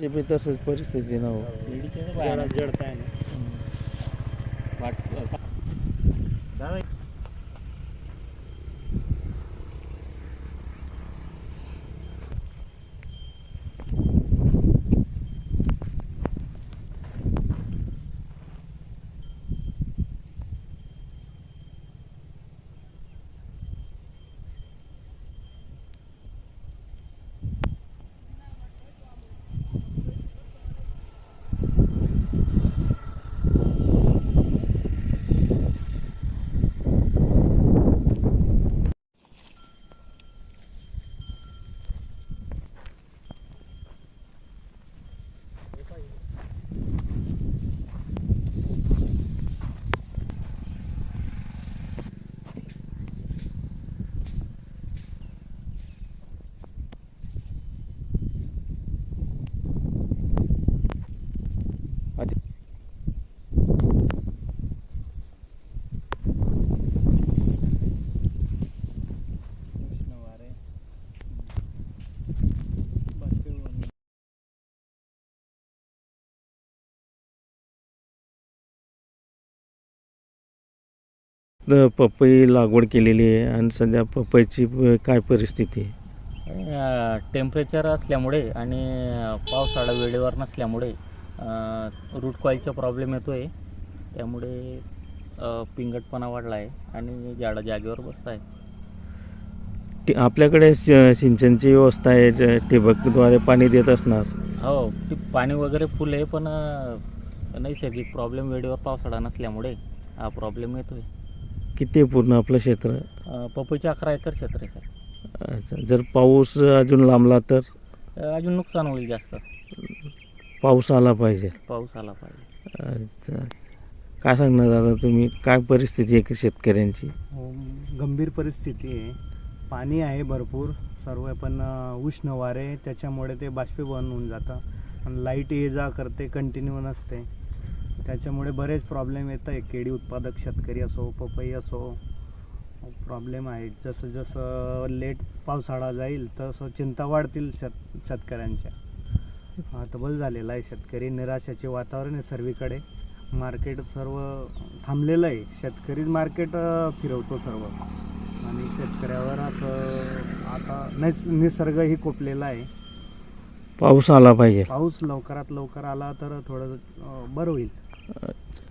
केळीची बी तसंच परिस्थिती ना हो. जडताय ना वाट पपई लागवड केलेली आहे आणि सध्या पपईची काय परिस्थिती आहे? टेम्परेचर असल्यामुळे आणि पावसाळा वेळेवर नसल्यामुळे रूट कॉईलचा प्रॉब्लेम येतो आहे. त्यामुळे पिंगटपणा वाढला आहे आणि झाडं जागेवर बसत आहे. आपल्याकडे सिंचनची व्यवस्था आहे, ठिबकद्वारे पाणी देत असणार. हो, पाणी वगैरे फुल आहे, पण नैसर्गिक प्रॉब्लेम वेळेवर पावसाळा नसल्यामुळे हा प्रॉब्लेम येतो आहे. किती पूर्ण आपलं क्षेत्र? पपईचे 11 एकर क्षेत्र आहे सर. अच्छा, जर पाऊस अजून लांबला तर अजून नुकसान होईल जास्त. पाऊस आला पाहिजे. पाऊस आला पाहिजे. अच्छा, काय सांगणार दादा तुम्ही, काय परिस्थिती आहे शेतकऱ्यांची? गंभीर परिस्थिती आहे. पाणी आहे भरपूर सर्व, पण उष्ण वारे त्याच्यामुळे ते बाष्पीभवन होऊन जातं आणि लाईट ये जा करते, कंटिन्यू नसते. त्याच्यामुळे बरेच प्रॉब्लेम येत आहे. केळी उत्पादक शेतकरी असो, पपई असो, प्रॉब्लेम आहे. जसं जसं लेट पावसाळा जाईल तसं चिंता वाढतील शेतकऱ्यांच्या. हतबल झालेला आहे शेतकरी. निराशाचे वातावरण आहे सर्वीकडे. मार्केट सर्व थांबलेलं आहे. शेतकरीच मार्केट फिरवतो सर्व आणि शेतकऱ्यावर असं आता निसर्गही कोपलेला आहे. पाऊस आला पाहिजे. पाऊस लवकरात लवकर आला तर थोडं बरं होईल. अच्छा.